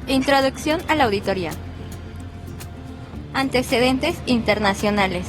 Introducción a la auditoría. Antecedentes internacionales.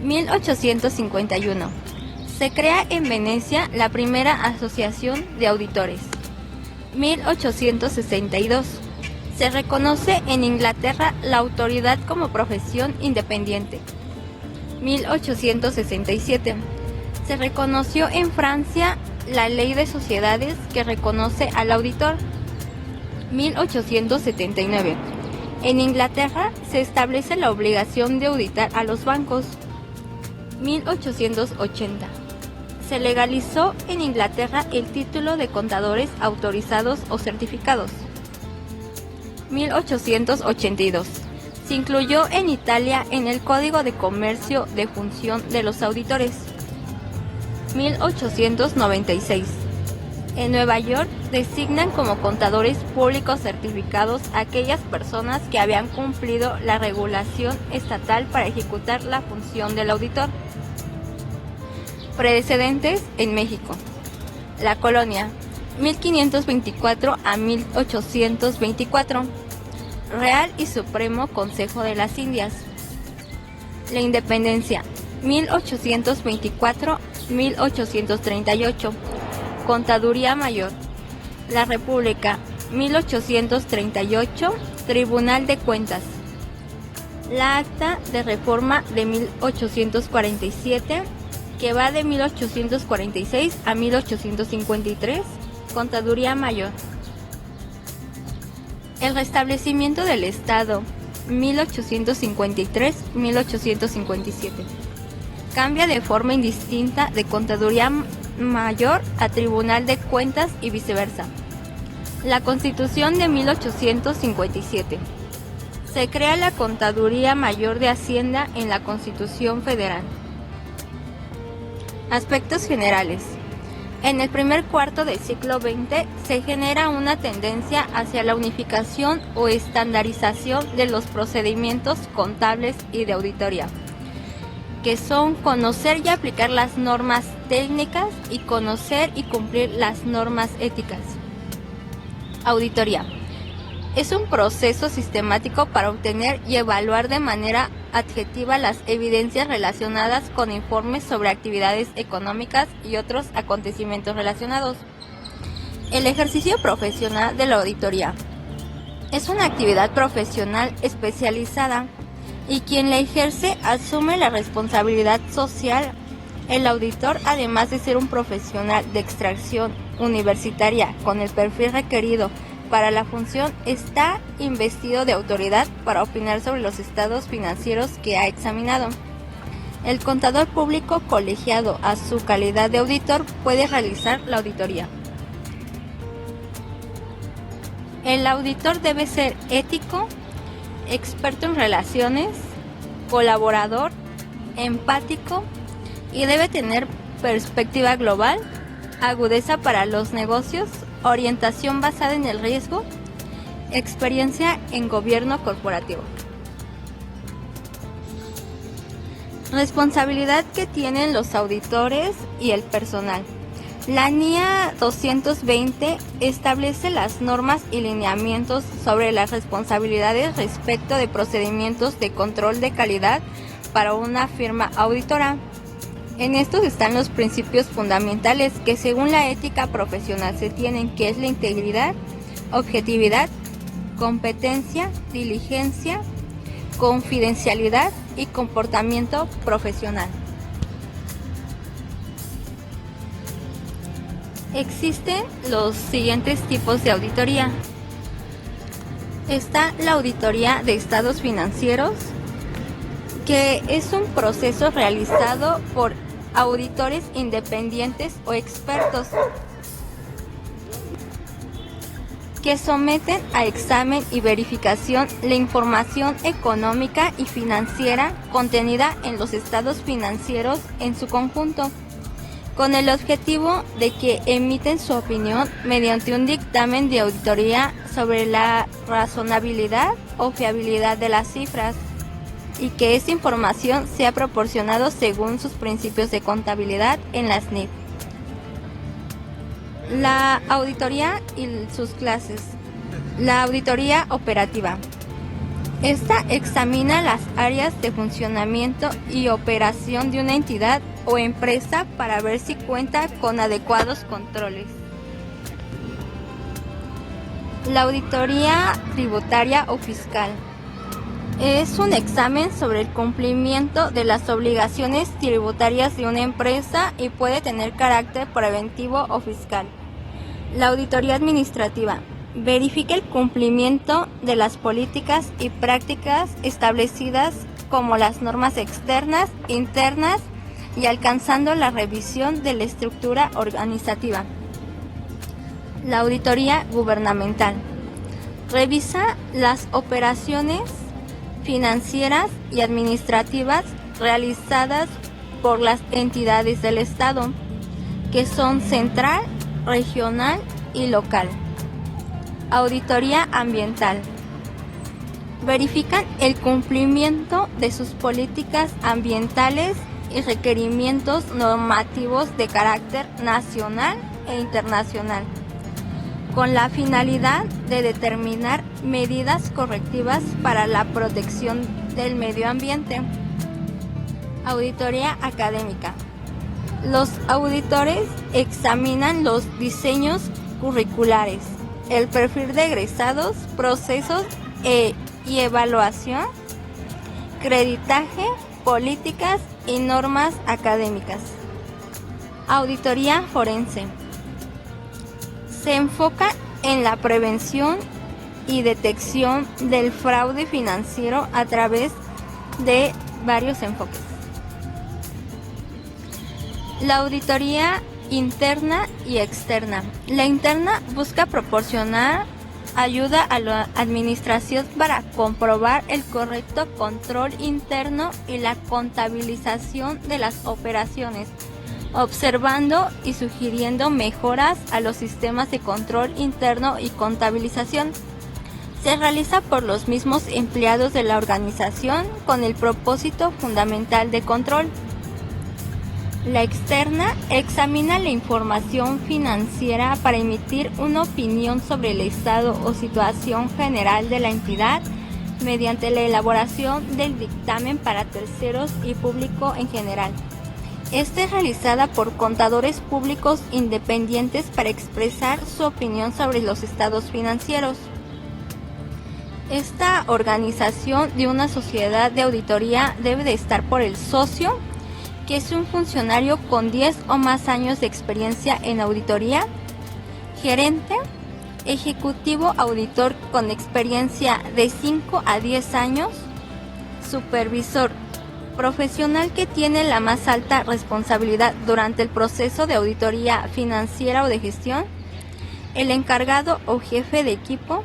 1851. Se crea en Venecia la primera asociación de auditores. 1862. Se reconoce en Inglaterra la autoridad como profesión independiente. 1867. Se reconoció en Francia la ley de sociedades que reconoce al auditor. 1879. En Inglaterra se establece la obligación de auditar a los bancos. 1880. Se legalizó en Inglaterra el título de contadores autorizados o certificados. 1882. Se incluyó en Italia en el Código de Comercio de función de los auditores. 1896. En Nueva York designan como contadores públicos certificados a aquellas personas que habían cumplido la regulación estatal para ejecutar la función del auditor. Precedentes en México. La colonia, 1524 a 1824. Real y Supremo Consejo de las Indias. La Independencia, 1824-1838. Contaduría Mayor. La República, 1838, Tribunal de Cuentas. La Acta de Reforma de 1847, que va de 1846 a 1853, Contaduría Mayor. El Restablecimiento del Estado, 1853-1857. Cambia de forma indistinta de Contaduría Mayor a Tribunal de Cuentas y viceversa. La Constitución de 1857. Se crea la Contaduría Mayor de Hacienda en la Constitución Federal. Aspectos generales. En el primer cuarto del siglo XX se genera una tendencia hacia la unificación o estandarización de los procedimientos contables y de auditoría, que son conocer y aplicar las normas técnicas y conocer y cumplir las normas éticas. Auditoría. Es un proceso sistemático para obtener y evaluar de manera objetiva las evidencias relacionadas con informes sobre actividades económicas y otros acontecimientos relacionados. El ejercicio profesional de la auditoría es una actividad profesional especializada y quien la ejerce asume la responsabilidad social. El auditor, además de ser un profesional de extracción universitaria con el perfil requerido para la función, está investido de autoridad para opinar sobre los estados financieros que ha examinado. El contador público colegiado a su calidad de auditor puede realizar la auditoría. El auditor debe ser ético, experto en relaciones, colaborador, empático y debe tener perspectiva global, agudeza para los negocios, orientación basada en el riesgo, experiencia en gobierno corporativo. Responsabilidad que tienen los auditores y el personal. La NIA 220 establece las normas y lineamientos sobre las responsabilidades respecto de procedimientos de control de calidad para una firma auditora. En estos están los principios fundamentales que según la ética profesional se tienen, que es la integridad, objetividad, competencia, diligencia, confidencialidad y comportamiento profesional. Existen los siguientes tipos de auditoría. Está la auditoría de estados financieros, que es un proceso realizado por auditores independientes o expertos que someten a examen y verificación la información económica y financiera contenida en los estados financieros en su conjunto, con el objetivo de que emiten su opinión mediante un dictamen de auditoría sobre la razonabilidad o fiabilidad de las cifras, y que esa información sea proporcionado según sus principios de contabilidad en las NIF. La auditoría y sus clases. La auditoría operativa. Esta examina las áreas de funcionamiento y operación de una entidad o empresa para ver si cuenta con adecuados controles. La auditoría tributaria o fiscal. Es un examen sobre el cumplimiento de las obligaciones tributarias de una empresa y puede tener carácter preventivo o fiscal. La auditoría administrativa. Verifica el cumplimiento de las políticas y prácticas establecidas como las normas externas, internas y alcanzando la revisión de la estructura organizativa. La auditoría gubernamental. Revisa las operaciones financieras y administrativas realizadas por las entidades del Estado, que son central, regional y local. Auditoría ambiental. Verifican el cumplimiento de sus políticas ambientales y requerimientos normativos de carácter nacional e internacional, con la finalidad de determinar medidas correctivas para la protección del medio ambiente. Auditoría académica. Los auditores examinan los diseños curriculares, el perfil de egresados, procesos y evaluación, creditaje, políticas y normas académicas. Auditoría forense. Se enfoca en la prevención y detección del fraude financiero a través de varios enfoques. La auditoría interna y externa. La interna busca proporcionar ayuda a la administración para comprobar el correcto control interno y la contabilización de las operaciones, observando y sugiriendo mejoras a los sistemas de control interno y contabilización. Se realiza por los mismos empleados de la organización con el propósito fundamental de control. La externa examina la información financiera para emitir una opinión sobre el estado o situación general de la entidad mediante la elaboración del dictamen para terceros y público en general. Esta es realizada por contadores públicos independientes para expresar su opinión sobre los estados financieros. Esta organización de una sociedad de auditoría debe de estar por el socio, que es un funcionario con 10 o más años de experiencia en auditoría, gerente, ejecutivo auditor con experiencia de 5 a 10 años, supervisor, profesional que tiene la más alta responsabilidad durante el proceso de auditoría financiera o de gestión, el encargado o jefe de equipo,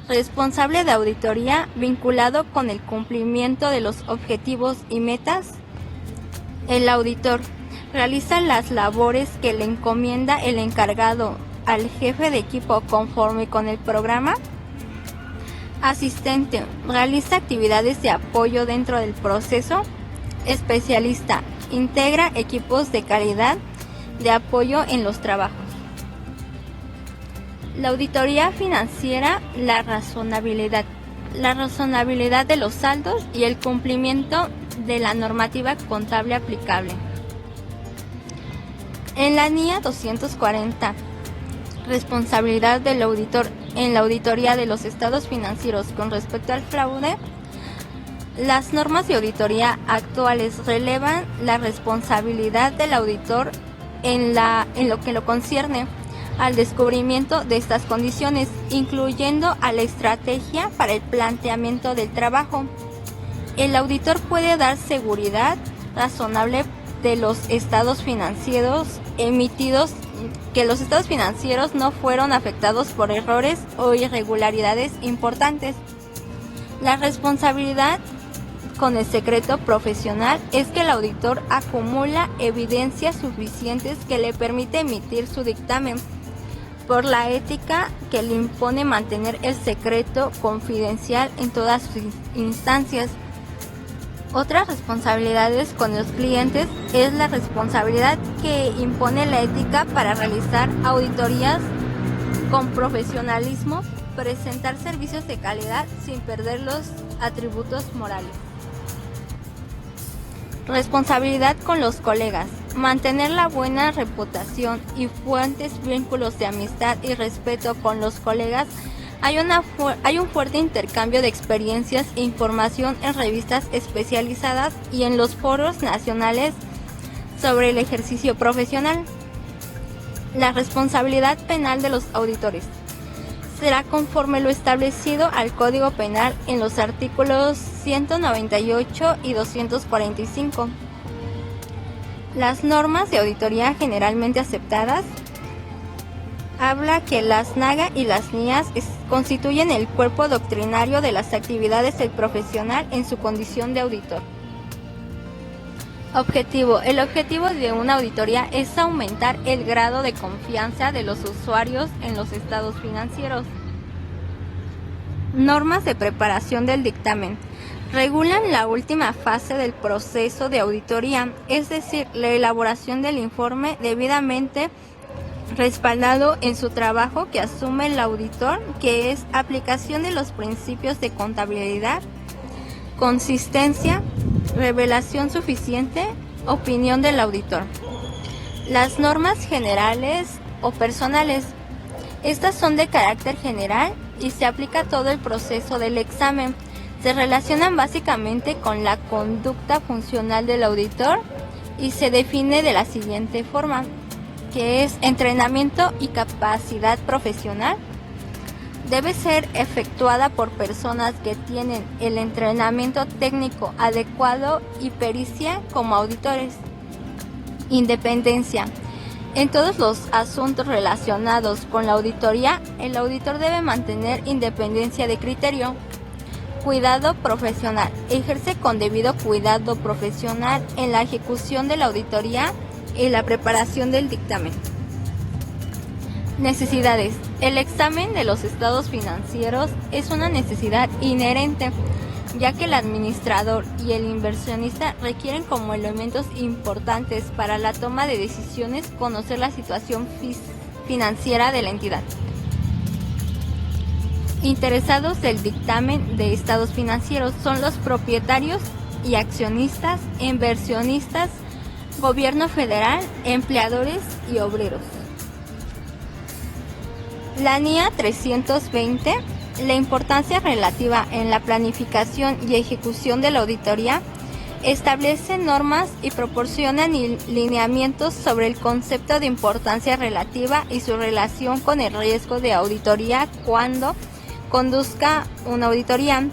responsable de auditoría vinculado con el cumplimiento de los objetivos y metas. El auditor realiza las labores que le encomienda el encargado al jefe de equipo conforme con el programa. Asistente realiza actividades de apoyo dentro del proceso. Especialista integra equipos de calidad de apoyo en los trabajos. La auditoría financiera, la razonabilidad de los saldos y el cumplimiento de la normativa contable aplicable. En la NIA 240, responsabilidad del auditor en la auditoría de los estados financieros con respecto al fraude, las normas de auditoría actuales relevan la responsabilidad del auditor en lo que lo concierne al descubrimiento de estas condiciones, incluyendo a la estrategia para el planteamiento del trabajo. El auditor puede dar seguridad razonable de los estados financieros emitidos, que los estados financieros no fueron afectados por errores o irregularidades importantes. La responsabilidad con el secreto profesional es que el auditor acumula evidencias suficientes que le permite emitir su dictamen, por la ética que le impone mantener el secreto confidencial en todas sus instancias. Otras responsabilidades con los clientes es la responsabilidad que impone la ética para realizar auditorías con profesionalismo presentar servicios de calidad sin perder los atributos morales. Responsabilidad con los colegas. Mantener la buena reputación y fuertes vínculos de amistad y respeto con los colegas. Hay un fuerte intercambio de experiencias e información en revistas especializadas y en los foros nacionales sobre el ejercicio profesional. La responsabilidad penal de los auditores será conforme lo establecido al Código Penal en los artículos 198 y 245. Las normas de auditoría generalmente aceptadas habla que las NAGA y las NIAS constituyen el cuerpo doctrinario de las actividades del profesional en su condición de auditor. Objetivo. El objetivo de una auditoría es aumentar el grado de confianza de los usuarios en los estados financieros. Normas de preparación del dictamen. Regulan la última fase del proceso de auditoría, es decir, la elaboración del informe debidamente respaldado en su trabajo que asume el auditor, que es aplicación de los principios de contabilidad, consistencia, revelación suficiente, opinión del auditor. Las normas generales o personales. Estas son de carácter general y se aplica a todo el proceso del examen. Se relacionan básicamente con la conducta funcional del auditor y se define de la siguiente forma, que es entrenamiento y capacidad profesional. Debe ser efectuada por personas que tienen el entrenamiento técnico adecuado y pericia como auditores. Independencia. En todos los asuntos relacionados con la auditoría, el auditor debe mantener independencia de criterio. Cuidado profesional. Ejerce con debido cuidado profesional en la ejecución de la auditoría y la preparación del dictamen. Necesidades. El examen de los estados financieros es una necesidad inherente, ya que el administrador y el inversionista requieren como elementos importantes para la toma de decisiones conocer la situación financiera de la entidad. Interesados del dictamen de estados financieros son los propietarios y accionistas, inversionistas, gobierno federal, empleadores y obreros. La NIA 320, la importancia relativa en la planificación y ejecución de la auditoría, establece normas y proporciona lineamientos sobre el concepto de importancia relativa y su relación con el riesgo de auditoría cuando conduzca una auditoría.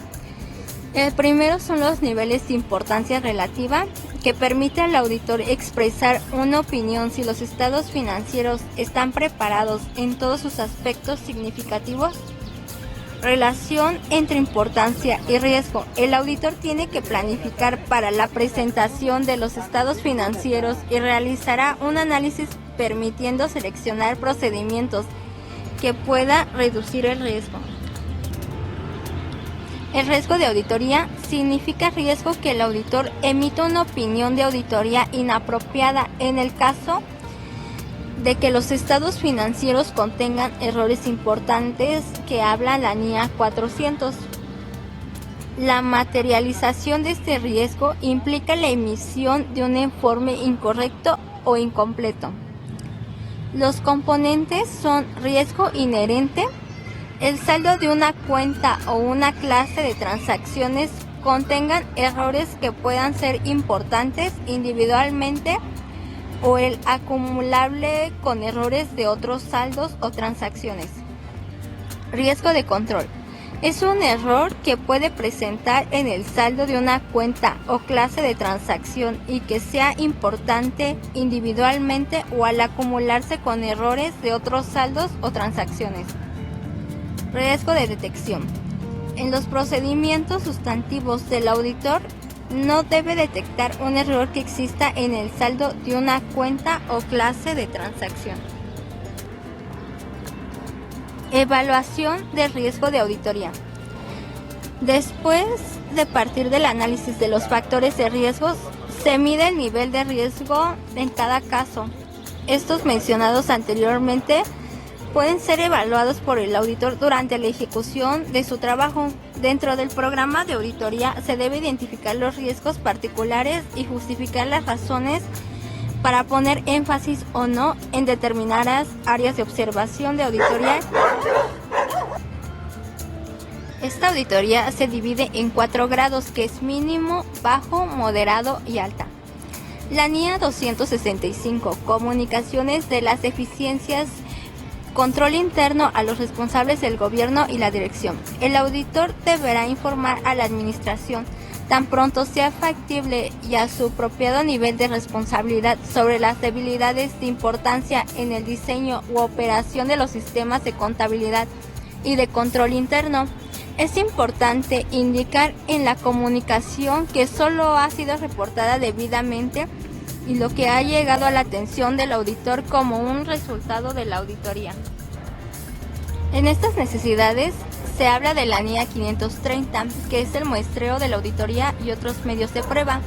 El primero son los niveles de importancia relativa, que permite al auditor expresar una opinión si los estados financieros están preparados en todos sus aspectos significativos. Relación entre importancia y riesgo. El auditor tiene que planificar para la presentación de los estados financieros y realizará un análisis permitiendo seleccionar procedimientos que pueda reducir el riesgo. El riesgo de auditoría significa riesgo que el auditor emita una opinión de auditoría inapropiada en el caso de que los estados financieros contengan errores importantes que habla la NIA 400. La materialización de este riesgo implica la emisión de un informe incorrecto o incompleto. Los componentes son riesgo inherente. El saldo de una cuenta o una clase de transacciones contengan errores que puedan ser importantes individualmente o el acumulable con errores de otros saldos o transacciones. Riesgo de control. Es un error que puede presentar en el saldo de una cuenta o clase de transacción y que sea importante individualmente o al acumularse con errores de otros saldos o transacciones. Riesgo de detección. En los procedimientos sustantivos del auditor no debe detectar un error que exista en el saldo de una cuenta o clase de transacción. Evaluación del riesgo de auditoría. Después de partir del análisis de los factores de riesgos, se mide el nivel de riesgo en cada caso. Estos mencionados anteriormente pueden ser evaluados por el auditor durante la ejecución de su trabajo. Dentro del programa de auditoría se debe identificar los riesgos particulares y justificar las razones para poner énfasis o no en determinadas áreas de observación de auditoría. Esta auditoría se divide en 4 grados, que es mínimo, bajo, moderado y alta. La NIA 265, comunicaciones de las deficiencias, control interno a los responsables del gobierno y la dirección. El auditor deberá informar a la administración, tan pronto sea factible y a su apropiado nivel de responsabilidad, sobre las debilidades de importancia en el diseño u operación de los sistemas de contabilidad y de control interno. Es importante indicar en la comunicación que solo ha sido reportada debidamente y lo que ha llegado a la atención del auditor como un resultado de la auditoría. En estas necesidades se habla de la NIA 530, que es el muestreo de la auditoría y otros medios de prueba.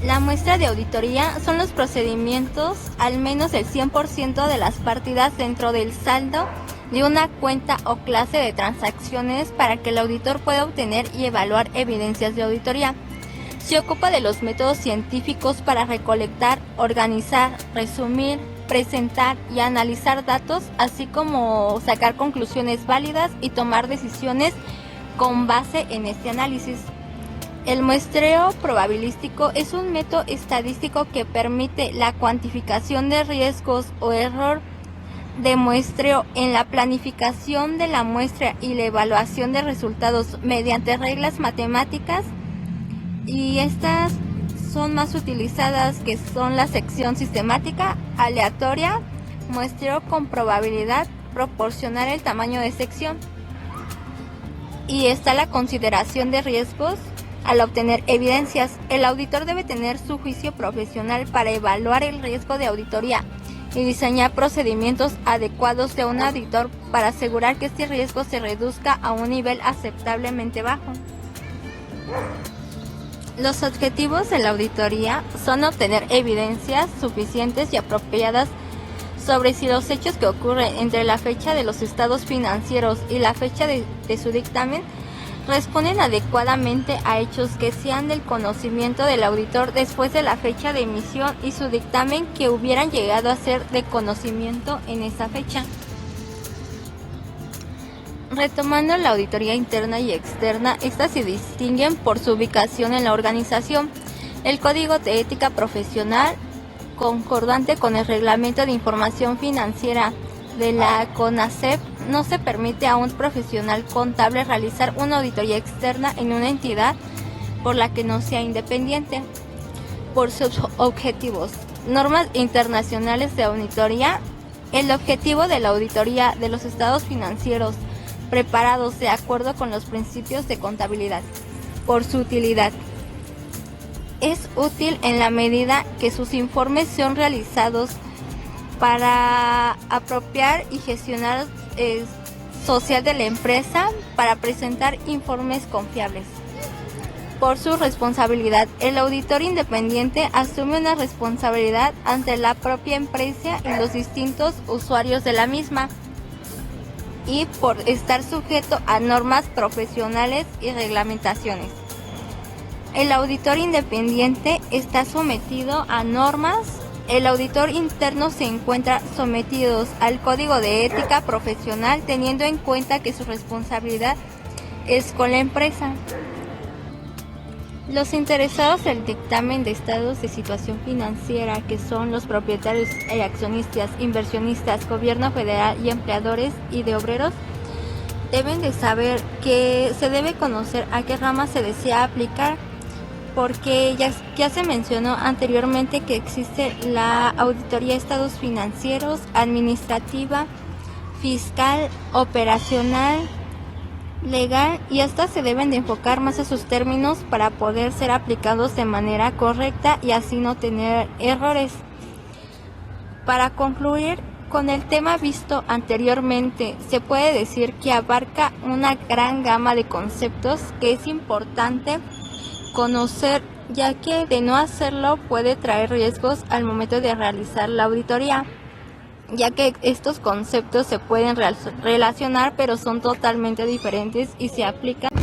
La muestra de auditoría son los procedimientos, al menos el 100% de las partidas dentro del saldo de una cuenta o clase de transacciones, para que el auditor pueda obtener y evaluar evidencias de auditoría. Se ocupa de los métodos científicos para recolectar, organizar, resumir, presentar y analizar datos, así como sacar conclusiones válidas y tomar decisiones con base en este análisis. El muestreo probabilístico es un método estadístico que permite la cuantificación de riesgos o error de muestreo en la planificación de la muestra y la evaluación de resultados mediante reglas matemáticas, y estas son más utilizadas, que son la sección sistemática, aleatoria, muestreo con probabilidad, proporcionar el tamaño de sección. Y está la consideración de riesgos. Al obtener evidencias, el auditor debe tener su juicio profesional para evaluar el riesgo de auditoría y diseñar procedimientos adecuados de un auditor para asegurar que este riesgo se reduzca a un nivel aceptablemente bajo. Los objetivos de la auditoría son obtener evidencias suficientes y apropiadas sobre si los hechos que ocurren entre la fecha de los estados financieros y la fecha de su dictamen responden adecuadamente a hechos que sean del conocimiento del auditor después de la fecha de emisión y su dictamen que hubieran llegado a ser de conocimiento en esa fecha. Retomando la auditoría interna y externa, estas se distinguen por su ubicación en la organización. El Código de Ética Profesional, concordante con el Reglamento de Información Financiera de la CONACEP, no se permite a un profesional contable realizar una auditoría externa en una entidad por la que no sea independiente. Por sus objetivos, normas internacionales de auditoría. El objetivo de la auditoría de los estados financieros preparados de acuerdo con los principios de contabilidad. Por su utilidad, es útil en la medida que sus informes son realizados para apropiar y gestionar social de la empresa, para presentar informes confiables. Por su responsabilidad, el auditor independiente asume una responsabilidad ante la propia empresa y los distintos usuarios de la misma, y por estar sujeto a normas profesionales y reglamentaciones. El auditor independiente está sometido a normas. El auditor interno se encuentra sometido al Código de Ética Profesional, teniendo en cuenta que su responsabilidad es con la empresa. Los interesados del dictamen de estados de situación financiera, que son los propietarios y accionistas, inversionistas, gobierno federal y empleadores y de obreros, deben de saber que se debe conocer a qué rama se desea aplicar, porque ya se mencionó anteriormente que existe la auditoría de estados financieros, administrativa, fiscal, operacional, legal, y estas se deben de enfocar más a sus términos para poder ser aplicados de manera correcta y así no tener errores. Para concluir con el tema visto anteriormente, se puede decir que abarca una gran gama de conceptos que es importante conocer, ya que de no hacerlo puede traer riesgos al momento de realizar la auditoría. ya que estos conceptos se pueden relacionar pero son totalmente diferentes y se aplican